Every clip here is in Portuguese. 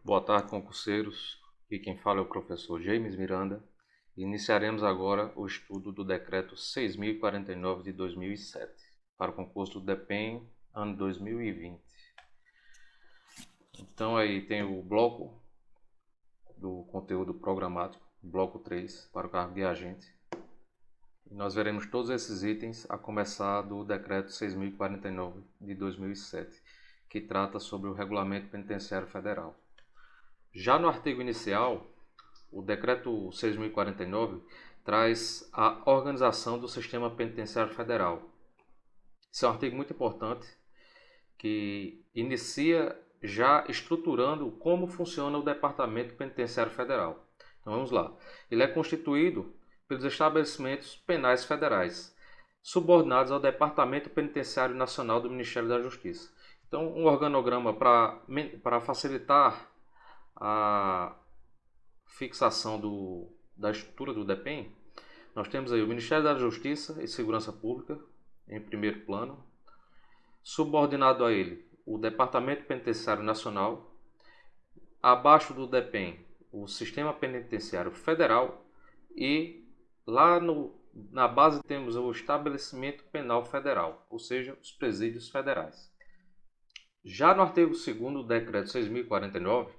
Boa tarde, concurseiros. Aqui quem fala é o professor James Miranda. Iniciaremos agora o estudo do Decreto 6.049 de 2007 para o concurso do DEPEN ano 2020. Então aí tem o bloco do conteúdo programático, bloco 3, para o cargo de agente. E nós veremos todos esses itens a começar do Decreto 6.049 de 2007, que trata sobre o Regulamento Penitenciário Federal. Já no artigo inicial, o Decreto 6.049 traz a organização do Sistema Penitenciário Federal. Esse é um artigo muito importante que inicia já estruturando como funciona o Departamento Penitenciário Federal. Então vamos lá. Ele é constituído pelos estabelecimentos penais federais, subordinados ao Departamento Penitenciário Nacional do Ministério da Justiça. Então, um organograma para facilitar a fixação da estrutura do DEPEN, nós temos aí o Ministério da Justiça e Segurança Pública em primeiro plano, subordinado a ele o Departamento Penitenciário Nacional, abaixo do DEPEN o Sistema Penitenciário Federal e lá na base temos o Estabelecimento Penal Federal, ou seja, os presídios federais. Já no artigo 2º do Decreto 6.049,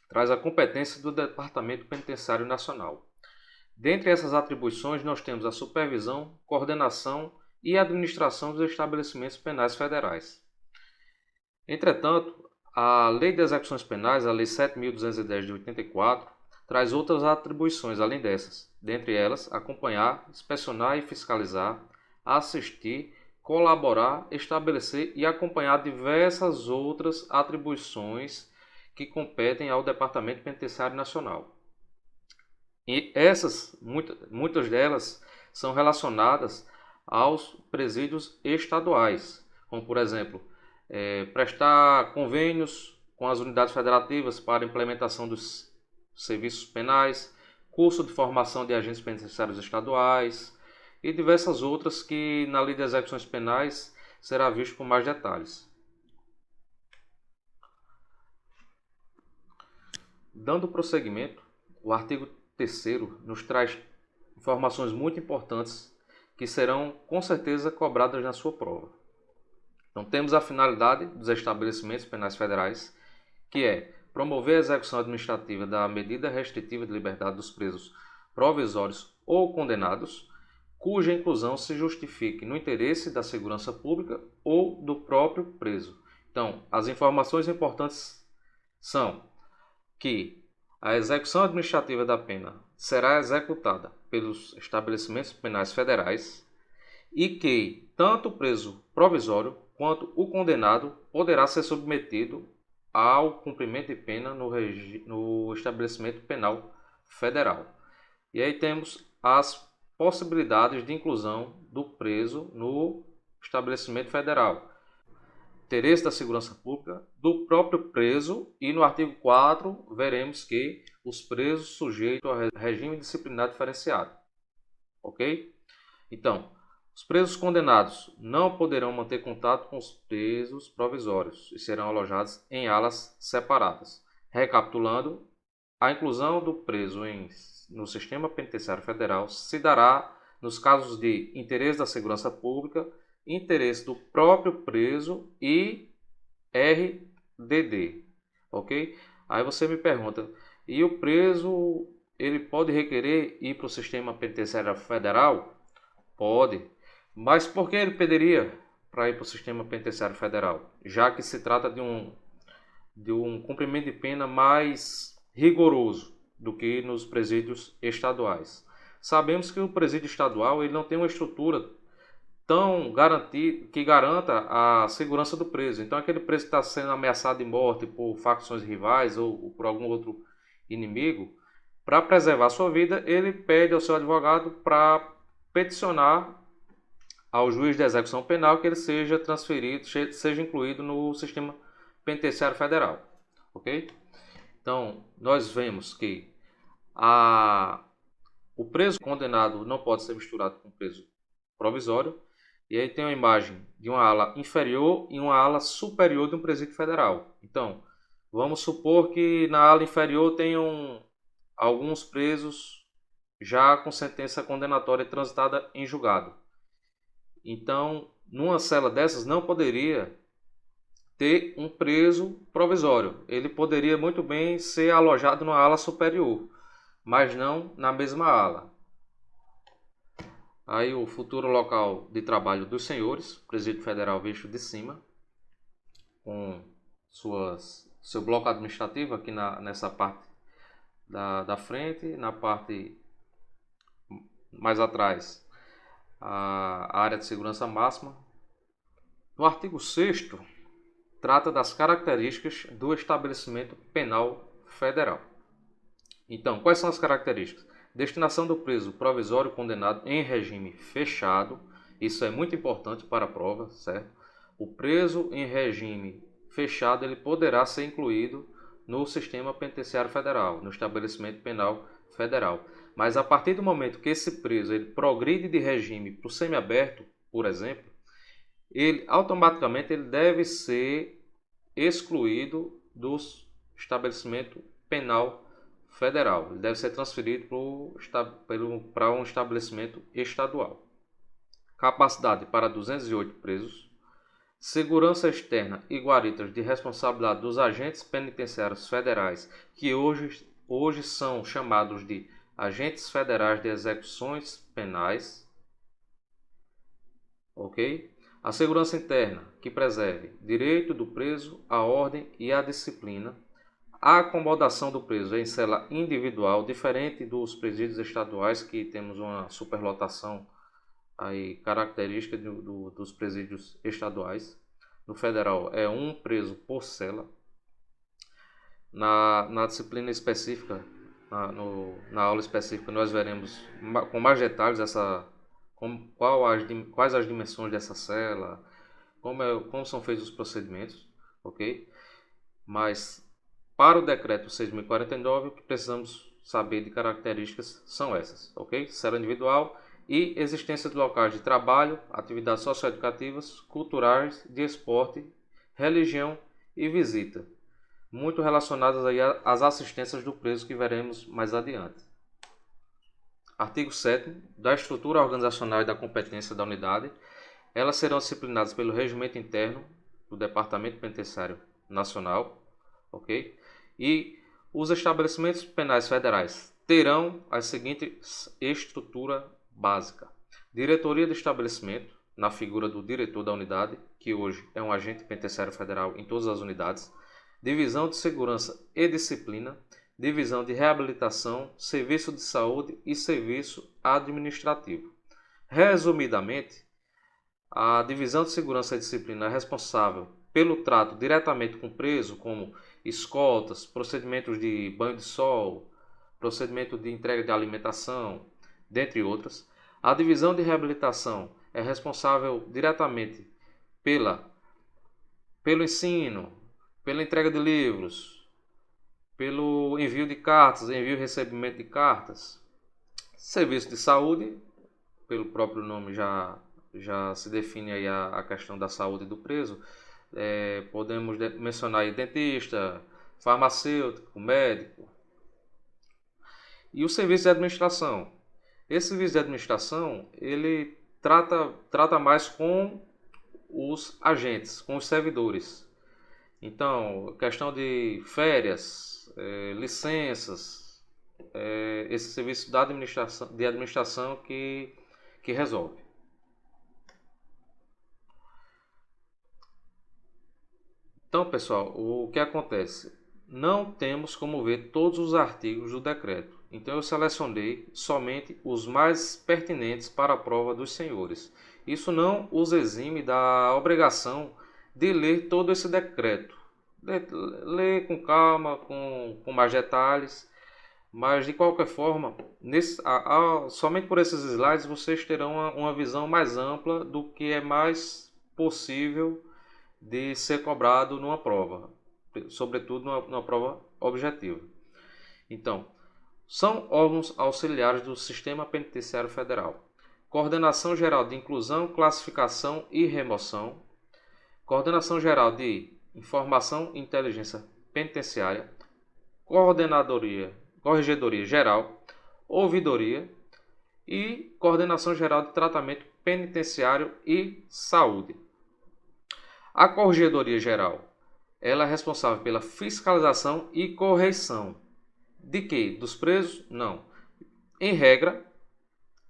traz a competência do Departamento Penitenciário Nacional. Dentre essas atribuições, nós temos a supervisão, coordenação e administração dos estabelecimentos penais federais. Entretanto, a Lei de Execuções Penais, a Lei 7.210 de 84, traz outras atribuições além dessas, dentre elas, acompanhar, inspecionar e fiscalizar, assistir, colaborar, estabelecer e acompanhar diversas outras atribuições que competem ao Departamento Penitenciário Nacional. E essas, muitas delas, são relacionadas aos presídios estaduais, como por exemplo, prestar convênios com as unidades federativas para a implementação dos serviços penais, curso de formação de agentes penitenciários estaduais e diversas outras que na Lei de Execuções Penais será visto com mais detalhes. Dando prosseguimento, o artigo 3º nos traz informações muito importantes que serão com certeza cobradas na sua prova. Então temos a finalidade dos estabelecimentos penais federais, que é promover a execução administrativa da medida restritiva de liberdade dos presos provisórios ou condenados, cuja inclusão se justifique no interesse da segurança pública ou do próprio preso. Então, as informações importantes são que a execução administrativa da pena será executada pelos estabelecimentos penais federais e que tanto o preso provisório quanto o condenado poderá ser submetido ao cumprimento de pena no estabelecimento penal federal. E aí temos as possibilidades de inclusão do preso no estabelecimento federal. Interesse da segurança pública, do próprio preso, e no artigo 4 veremos que os presos sujeitos ao regime disciplinar diferenciado. Ok? Então, os presos condenados não poderão manter contato com os presos provisórios e serão alojados em alas separadas. Recapitulando, a inclusão do preso no Sistema Penitenciário Federal se dará nos casos de interesse da segurança pública, interesse do próprio preso e RDD, ok? Aí você me pergunta, e o preso ele pode requerer ir para o Sistema Penitenciário Federal? Pode, mas por que ele pediria para ir para o Sistema Penitenciário Federal? Já que se trata de um cumprimento de pena mais rigoroso do que nos presídios estaduais. Sabemos que o presídio estadual ele não tem uma estrutura tão que garanta a segurança do preso. Então, aquele preso que está sendo ameaçado de morte por facções rivais ou por algum outro inimigo, para preservar a sua vida, ele pede ao seu advogado para peticionar ao juiz de execução penal que ele seja transferido, seja incluído no Sistema Penitenciário Federal. Ok? Então, nós vemos que o preso condenado não pode ser misturado com o preso provisório. E aí tem uma imagem de uma ala inferior e uma ala superior de um presídio federal. Então, Vamos supor que na ala inferior tenham alguns presos já com sentença condenatória transitada em julgado. Então, numa cela dessas não poderia ter um preso provisório. Ele poderia muito bem ser alojado na ala superior, mas não na mesma ala. Aí o futuro local de trabalho dos senhores, Presídio Federal visto de cima, com seu bloco administrativo aqui nessa parte da frente, na parte mais atrás a área de segurança máxima. No artigo 6º, trata das características do estabelecimento penal federal. Então, quais são as características? Destinação do preso provisório condenado em regime fechado. Isso é muito importante para a prova, certo? O preso em regime fechado ele poderá ser incluído no sistema penitenciário federal, no estabelecimento penal federal. Mas a partir do momento que esse preso ele progride de regime para o semiaberto, por exemplo, ele automaticamente ele deve ser excluído do estabelecimento penal federal. Ele deve ser transferido para um estabelecimento estadual. Capacidade para 208 presos. Segurança externa e guaritas de responsabilidade dos agentes penitenciários federais, que hoje são chamados de agentes federais de execuções penais. Ok? A segurança interna, que preserve direito do preso, a ordem e a disciplina. A acomodação do preso em cela individual, diferente dos presídios estaduais, que temos uma superlotação aí, característica dos presídios estaduais. No federal é um preso por cela. Na disciplina específica, na aula específica, nós veremos com mais detalhes quais as dimensões dessa cela, como são feitos os procedimentos, ok? Mas para o decreto 6.049, o que precisamos saber de características são essas, ok? Cela individual e existência de locais de trabalho, atividades socioeducativas, culturais, de esporte, religião e visita, muito relacionadas aí às assistências do preso que veremos mais adiante. Artigo 7º, da estrutura organizacional e da competência da unidade, elas serão disciplinadas pelo regimento interno do Departamento Penitenciário Nacional, ok? E os estabelecimentos penais federais terão a seguinte estrutura básica: diretoria do estabelecimento, na figura do diretor da unidade, que hoje é um agente penitenciário federal em todas as unidades, divisão de segurança e disciplina, divisão de reabilitação, serviço de saúde e serviço administrativo. Resumidamente, a divisão de segurança e disciplina é responsável pelo trato diretamente com o preso, como escoltas, procedimentos de banho de sol, procedimento de entrega de alimentação, dentre outras. A divisão de reabilitação é responsável diretamente pelo ensino, pela entrega de livros, pelo envio de cartas, envio e recebimento de cartas. Serviço de saúde, pelo próprio nome já se define aí a questão da saúde do preso. Podemos mencionar aí dentista, farmacêutico, médico. E o serviço de administração. Esse serviço de administração, ele trata mais com os agentes, com os servidores. Então, questão de férias, licenças, esse serviço de administração que resolve. Então, pessoal, o que acontece? Não temos como ver todos os artigos do decreto. Então, eu selecionei somente os mais pertinentes para a prova dos senhores. Isso não os exime da obrigação de ler todo esse decreto. Ler com calma, com mais detalhes. Mas, de qualquer forma, somente por esses slides vocês terão uma visão mais ampla do que é mais possível de ser cobrado numa prova, sobretudo numa prova objetiva. Então, são órgãos auxiliares do Sistema Penitenciário Federal: Coordenação Geral de Inclusão, Classificação e Remoção, Coordenação Geral de Informação e Inteligência penitenciária, corregedoria geral, ouvidoria e coordenação geral de tratamento penitenciário e saúde. A corregedoria geral, ela é responsável pela fiscalização e correição. De quê? Dos presos? Não. Em regra,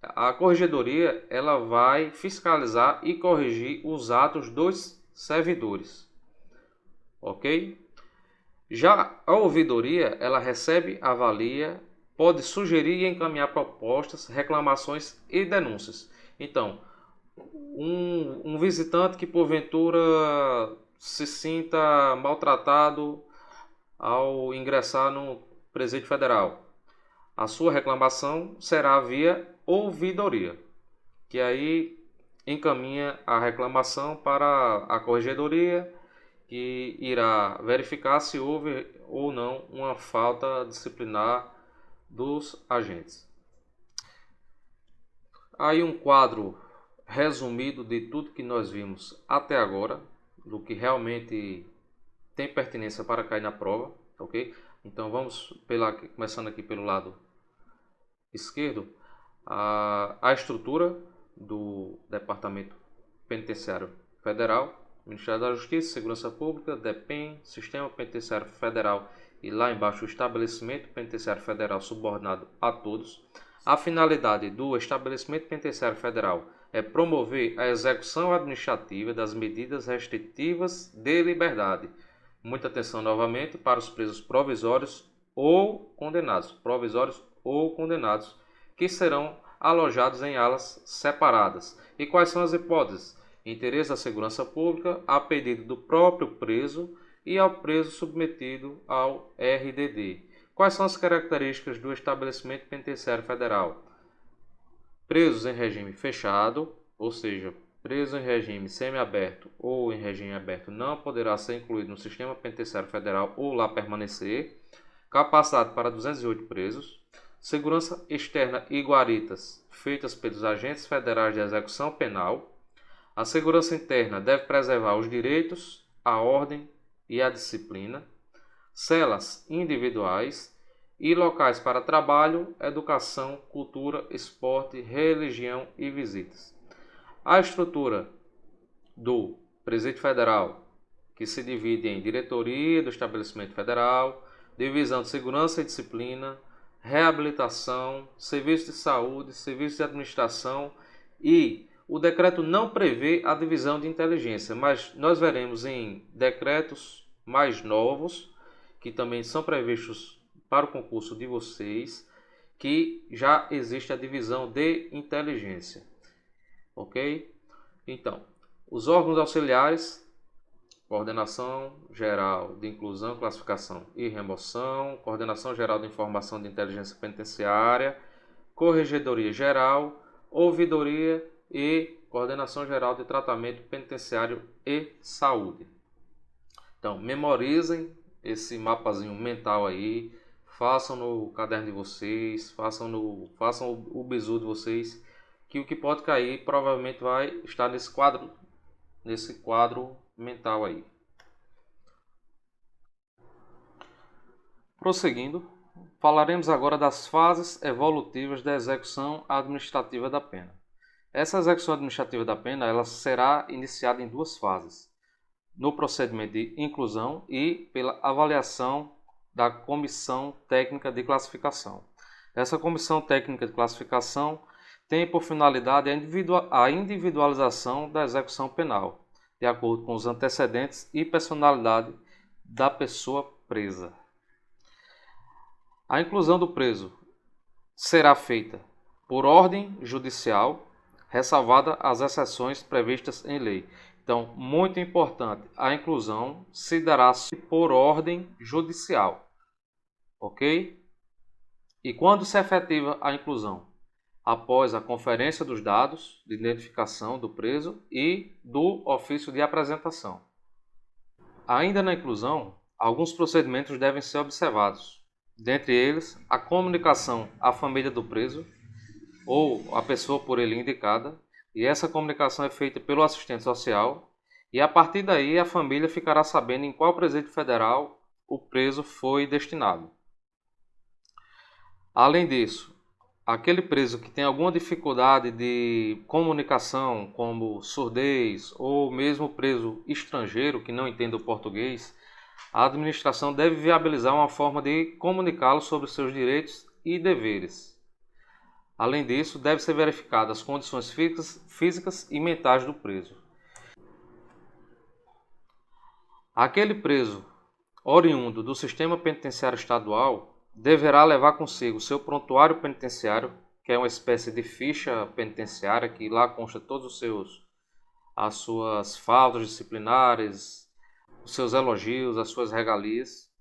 a corregedoria ela vai fiscalizar e corrigir os atos dos servidores. Ok? Já a ouvidoria, ela recebe, avalia, pode sugerir e encaminhar propostas, reclamações e denúncias. Então, um visitante que porventura se sinta maltratado ao ingressar no Presídio Federal, a sua reclamação será via ouvidoria, que aí encaminha a reclamação para a corregedoria, que irá verificar se houve ou não uma falta disciplinar dos agentes. Aí um quadro resumido de tudo que nós vimos até agora, do que realmente tem pertinência para cair na prova, ok? Então vamos começando aqui pelo lado esquerdo, a estrutura do Departamento Penitenciário Federal, Ministério da Justiça, Segurança Pública, DEPEN, Sistema Penitenciário Federal e lá embaixo o Estabelecimento Penitenciário Federal subordinado a todos. A finalidade do Estabelecimento Penitenciário Federal é promover a execução administrativa das medidas restritivas de liberdade. Muita atenção novamente para os presos provisórios ou condenados, que serão alojados em alas separadas. E quais são as hipóteses? Interesse da segurança pública, a pedido do próprio preso e ao preso submetido ao RDD. Quais são as características do Estabelecimento Penitenciário Federal? Presos em regime fechado, ou seja, preso em regime semiaberto ou em regime aberto não poderá ser incluído no Sistema Penitenciário Federal ou lá permanecer. Capacidade para 208 presos. Segurança externa e guaritas feitas pelos agentes federais de execução penal. A segurança interna deve preservar os direitos, a ordem e a disciplina. Celas individuais e locais para trabalho, educação, cultura, esporte, religião e visitas. A estrutura do Presídio Federal, que se divide em diretoria do Estabelecimento Federal, divisão de segurança e disciplina, reabilitação, serviço de saúde, serviço de administração, e o decreto não prevê a divisão de inteligência, mas nós veremos em decretos mais novos, que também são previstos para o concurso de vocês, que já existe a divisão de inteligência. Ok? Então, os órgãos auxiliares: Coordenação Geral de Inclusão, Classificação e Remoção, Coordenação Geral de Informação de Inteligência Penitenciária, Corregedoria Geral, Ouvidoria e Coordenação Geral de Tratamento Penitenciário e Saúde. Então, memorizem esse mapazinho mental aí, façam no caderno de vocês, façam o bizu de vocês, que o que pode cair provavelmente vai estar nesse quadro mental aí. Prosseguindo, falaremos agora das fases evolutivas da execução administrativa da pena. Essa execução administrativa da pena ela será iniciada em duas fases: no procedimento de inclusão e pela avaliação da Comissão Técnica de Classificação. Essa Comissão Técnica de Classificação tem por finalidade a individualização da execução penal, de acordo com os antecedentes e personalidade da pessoa presa. A inclusão do preso será feita por ordem judicial, ressalvada as exceções previstas em lei. Então, muito importante, a inclusão se dará por ordem judicial, ok? E quando se efetiva a inclusão? Após a conferência dos dados de identificação do preso e do ofício de apresentação. Ainda na inclusão, alguns procedimentos devem ser observados. Dentre eles, a comunicação à família do preso ou à pessoa por ele indicada, e essa comunicação é feita pelo assistente social, e a partir daí a família ficará sabendo em qual presídio federal o preso foi destinado. Além disso, aquele preso que tem alguma dificuldade de comunicação, como surdez, ou mesmo preso estrangeiro que não entende o português, a administração deve viabilizar uma forma de comunicá-lo sobre os seus direitos e deveres. Além disso, deve ser verificadas as condições físicas e mentais do preso. Aquele preso oriundo do sistema penitenciário estadual deverá levar consigo seu prontuário penitenciário, que é uma espécie de ficha penitenciária que lá consta todos as suas faltas disciplinares, os seus elogios, as suas regalias,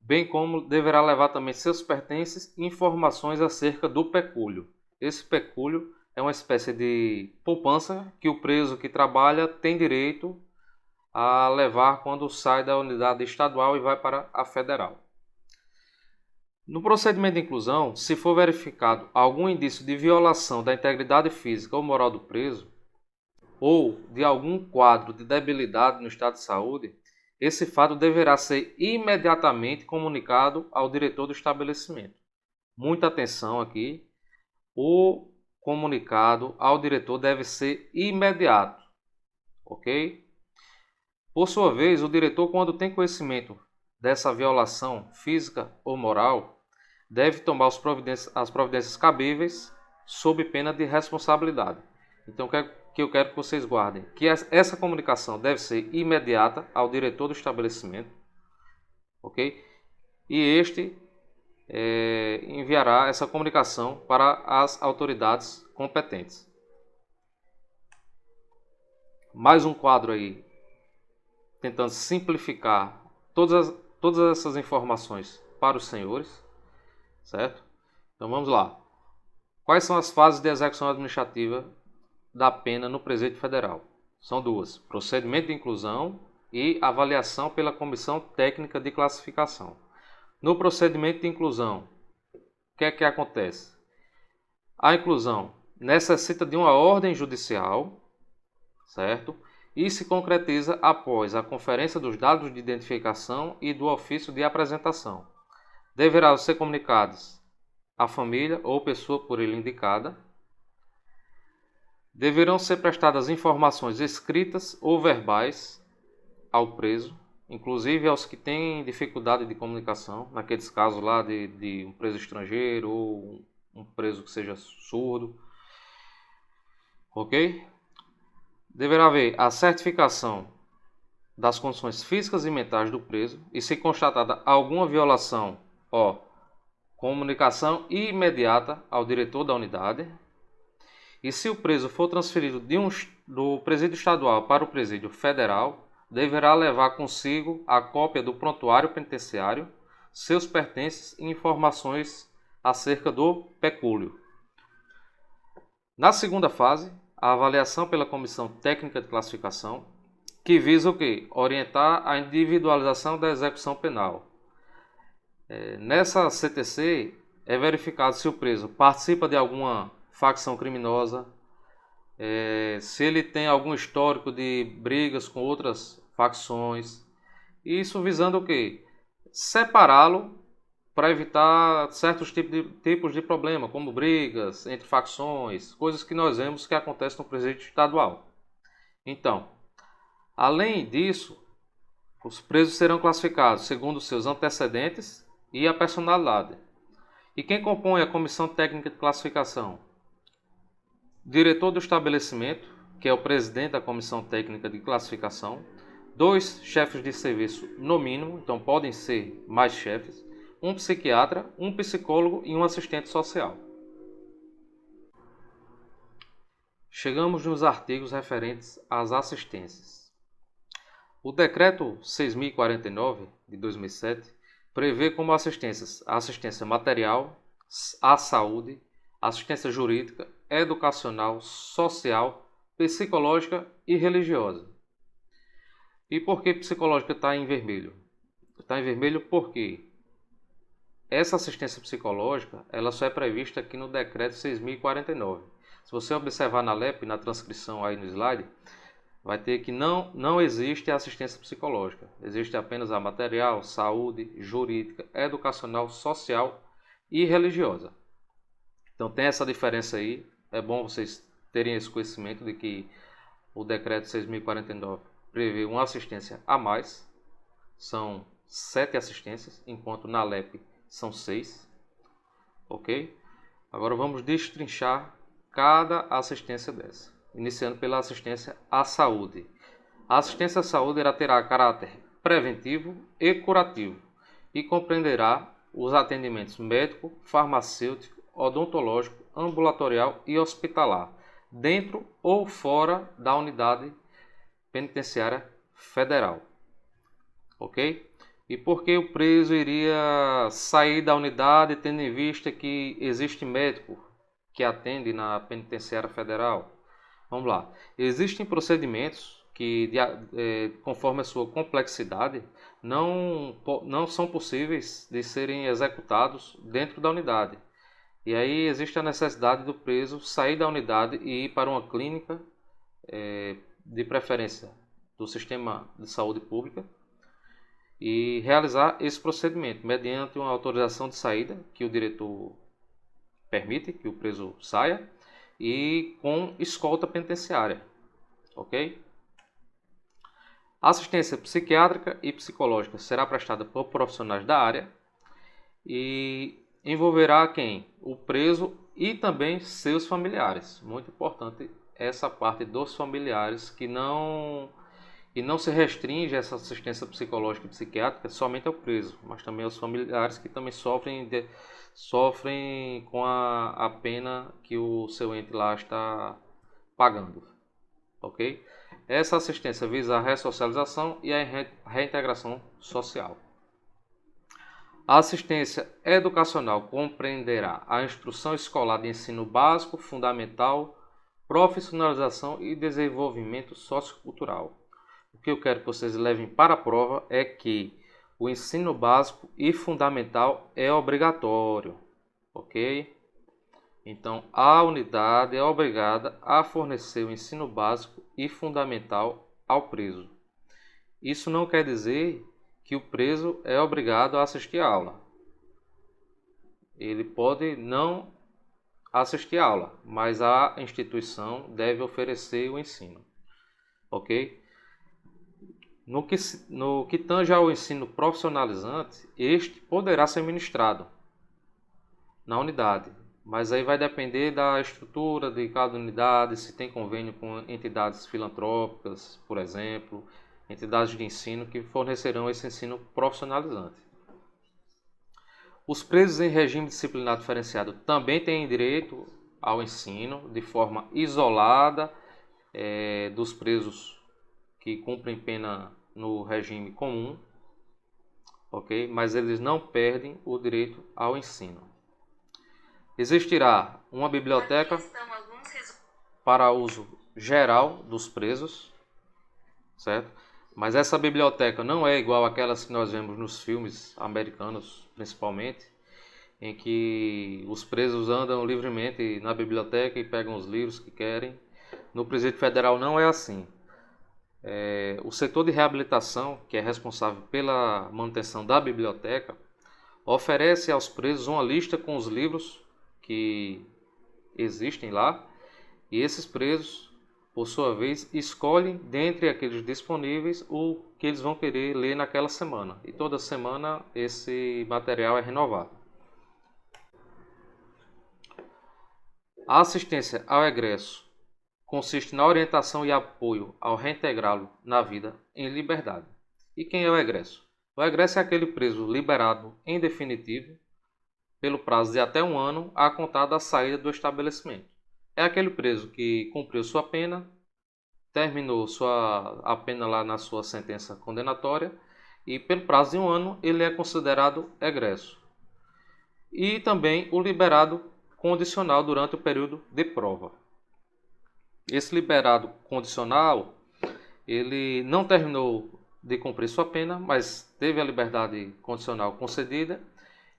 bem como deverá levar também seus pertences e informações acerca do pecúlio. Esse pecúlio é uma espécie de poupança que o preso que trabalha tem direito a levar quando sai da unidade estadual e vai para a federal. No procedimento de inclusão, se for verificado algum indício de violação da integridade física ou moral do preso, ou de algum quadro de debilidade no estado de saúde, esse fato deverá ser imediatamente comunicado ao diretor do estabelecimento. Muita atenção aqui, o comunicado ao diretor deve ser imediato, ok? Por sua vez, o diretor, quando tem conhecimento dessa violação física ou moral, deve tomar as providências cabíveis sob pena de responsabilidade. Então, o que eu quero que vocês guardem? Que essa comunicação deve ser imediata ao diretor do estabelecimento, ok? E este enviará essa comunicação para as autoridades competentes. Mais um quadro aí, tentando simplificar todas essas informações para os senhores, certo? Então vamos lá. Quais são as fases de execução administrativa da pena no Presídio Federal? São duas: procedimento de inclusão e avaliação pela Comissão Técnica de Classificação. No procedimento de inclusão, o que é que acontece? A inclusão necessita de uma ordem judicial, certo? E se concretiza após a conferência dos dados de identificação e do ofício de apresentação. Deverá ser comunicados à família ou pessoa por ele indicada. Deverão ser prestadas informações escritas ou verbais ao preso, inclusive aos que têm dificuldade de comunicação, naqueles casos lá de um preso estrangeiro ou um preso que seja surdo. Ok? Deverá haver a certificação das condições físicas e mentais do preso e, se constatada alguma violação, comunicação imediata ao diretor da unidade. E se o preso for transferido do presídio estadual para o presídio federal, deverá levar consigo a cópia do prontuário penitenciário, seus pertences e informações acerca do pecúlio. Na segunda fase, a avaliação pela Comissão Técnica de Classificação, que visa o quê? Orientar a individualização da execução penal. Nessa CTC, é verificado se o preso participa de alguma facção criminosa, se ele tem algum histórico de brigas com outras facções, isso visando o quê? Separá-lo para evitar certos tipos de problema, como brigas entre facções, coisas que nós vemos que acontecem no presídio estadual. Então, além disso, os presos serão classificados segundo seus antecedentes e a personalidade. E quem compõe a Comissão Técnica de Classificação? Diretor do estabelecimento, que é o presidente da Comissão Técnica de Classificação, 2 chefes de serviço no mínimo, então podem ser mais chefes, um psiquiatra, um psicólogo e um assistente social. Chegamos nos artigos referentes às assistências. O Decreto 6.049, de 2007, prevê como assistências a assistência material, à saúde, assistência jurídica, educacional, social, psicológica e religiosa. E por que psicológica está em vermelho? Está em vermelho porque essa assistência psicológica ela só é prevista aqui no Decreto 6.049. Se você observar na LEP, na transcrição aí no slide, vai ter que não existe assistência psicológica. Existe apenas a material, saúde, jurídica, educacional, social e religiosa. Então tem essa diferença aí. É bom vocês terem esse conhecimento de que o decreto 6.049 prevê uma assistência a mais. São 7 assistências, enquanto na LEP são 6. Ok? Agora vamos destrinchar cada assistência dessa. Iniciando pela assistência à saúde. A assistência à saúde terá caráter preventivo e curativo e compreenderá os atendimentos médico, farmacêutico, odontológico, ambulatorial e hospitalar, dentro ou fora da unidade penitenciária federal. Ok? E por que o preso iria sair da unidade tendo em vista que existe médico que atende na penitenciária federal? Vamos lá. Existem procedimentos que, conforme a sua complexidade, não são possíveis de serem executados dentro da unidade. E aí existe a necessidade do preso sair da unidade e ir para uma clínica, de preferência do sistema de saúde pública, e realizar esse procedimento mediante uma autorização de saída que o diretor permite que o preso saia e com escolta penitenciária, ok? A assistência psiquiátrica e psicológica será prestada por profissionais da área e envolverá quem? O preso e também seus familiares. Muito importante essa parte dos familiares, que não se restringe essa assistência psicológica e psiquiátrica somente ao preso, mas também aos familiares que também sofrem com a pena que o seu ente lá está pagando. Ok? Essa assistência visa a ressocialização e a reintegração social. A assistência educacional compreenderá a instrução escolar de ensino básico, fundamental, profissionalização e desenvolvimento sociocultural. O que eu quero que vocês levem para a prova é que o ensino básico e fundamental é obrigatório, ok? Então, a unidade é obrigada a fornecer o ensino básico e fundamental ao preso. Isso não quer dizer que o preso é obrigado a assistir a aula. Ele pode não assistir a aula, mas a instituição deve oferecer o ensino, ok? No que tange ao ensino profissionalizante, este poderá ser ministrado na unidade, mas aí vai depender da estrutura de cada unidade, se tem convênio com entidades filantrópicas, por exemplo, entidades de ensino que fornecerão esse ensino profissionalizante. Os presos em regime disciplinar diferenciado também têm direito ao ensino de forma isolada dos presos que cumprem pena no regime comum, ok? Mas eles não perdem o direito ao ensino. Existirá uma biblioteca para uso geral dos presos, certo? Mas essa biblioteca não é igual àquelas que nós vemos nos filmes americanos, principalmente, em que os presos andam livremente na biblioteca e pegam os livros que querem. No Presídio Federal não é assim. O setor de reabilitação, que é responsável pela manutenção da biblioteca, oferece aos presos uma lista com os livros que existem lá, e esses presos, por sua vez, escolhem dentre aqueles disponíveis o que eles vão querer ler naquela semana, e toda semana esse material é renovado. A assistência ao egresso consiste na orientação e apoio ao reintegrá-lo na vida em liberdade. E quem é o egresso? O egresso é aquele preso liberado em definitivo pelo prazo de até 1 ano a contar da saída do estabelecimento. É aquele preso que cumpriu sua pena, terminou a pena lá na sua sentença condenatória e pelo prazo de 1 ano ele é considerado egresso. E também o liberado condicional durante o período de prova. Esse liberado condicional, ele não terminou de cumprir sua pena, mas teve a liberdade condicional concedida,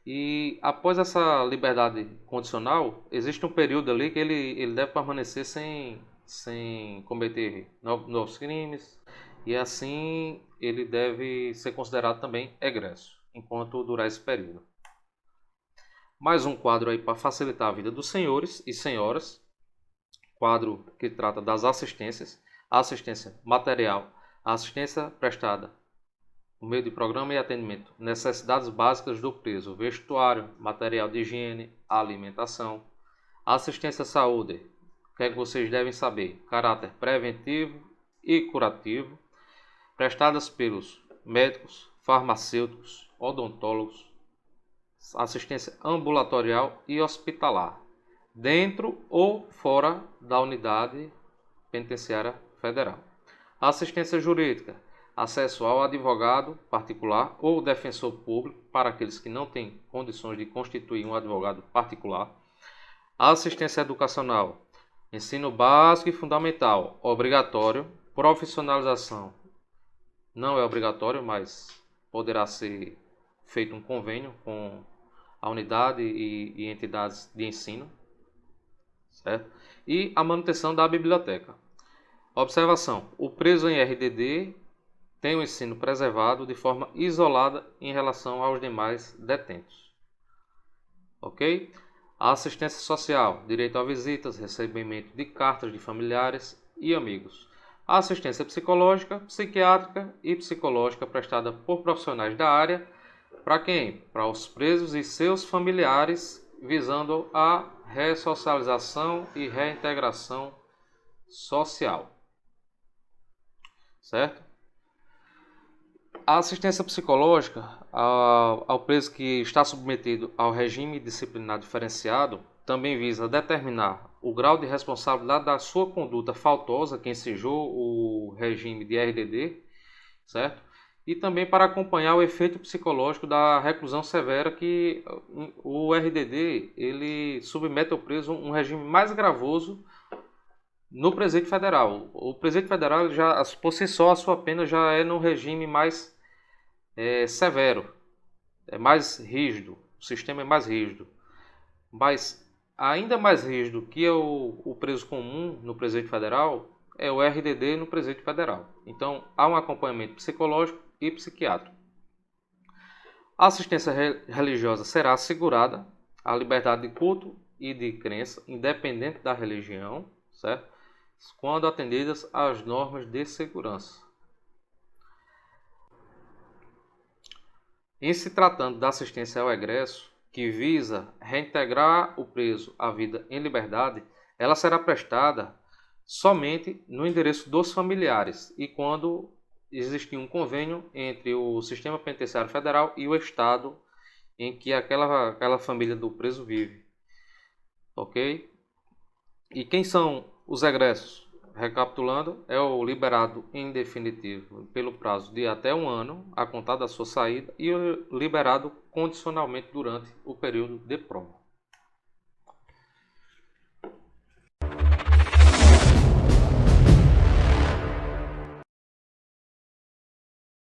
e após essa liberdade condicional, existe um período ali que ele deve permanecer sem sem cometer novos crimes, e assim ele deve ser considerado também egresso, enquanto durar esse período. Mais um quadro aí para facilitar a vida dos senhores e senhoras, quadro que trata das assistências, assistência material, assistência prestada por meio de programa e atendimento, necessidades básicas do preso, vestuário, material de higiene, alimentação, assistência à saúde, o que é que vocês devem saber? Caráter preventivo e curativo, prestadas pelos médicos, farmacêuticos, odontólogos, assistência ambulatorial e hospitalar, dentro ou fora da unidade penitenciária federal. Assistência jurídica, acesso ao advogado particular ou defensor público para aqueles que não têm condições de constituir um advogado particular. Assistência educacional, ensino básico e fundamental, obrigatório. Profissionalização, não é obrigatório, mas poderá ser feito um convênio com a unidade e entidades de ensino, certo? E a manutenção da biblioteca. Observação: o preso em RDD tem o ensino preservado de forma isolada em relação aos demais detentos. Ok? A assistência social, direito a visitas, recebimento de cartas de familiares e amigos. A assistência psicológica, psiquiátrica e psicológica prestada por profissionais da área. Para quem? Para os presos e seus familiares, visando a ressocialização e reintegração social. Certo? A assistência psicológica ao preso que está submetido ao regime disciplinar diferenciado também visa determinar o grau de responsabilidade da sua conduta faltosa que ensejou o regime de RDD, certo? E também para acompanhar o efeito psicológico da reclusão severa, que o RDD ele submete ao preso um regime mais gravoso no presídio federal. O presídio federal, já por si só, a sua pena já é no regime mais severo, é mais rígido, o sistema é mais rígido. Mas ainda mais rígido que o preso comum no presídio federal é o RDD no presídio federal. Então, há um acompanhamento psicológico e psiquiátrico. A assistência religiosa será assegurada, a liberdade de culto e de crença, independente da religião, certo? Quando atendidas às normas de segurança. Em se tratando da assistência ao egresso, que visa reintegrar o preso à vida em liberdade, ela será prestada somente no endereço dos familiares e quando existir um convênio entre o Sistema Penitenciário Federal e o Estado em que aquela família do preso vive. Ok? E quem são os egressos? Recapitulando, é o liberado em definitivo pelo prazo de até 1 ano, a contar da sua saída, e o liberado condicionalmente durante o período de prova.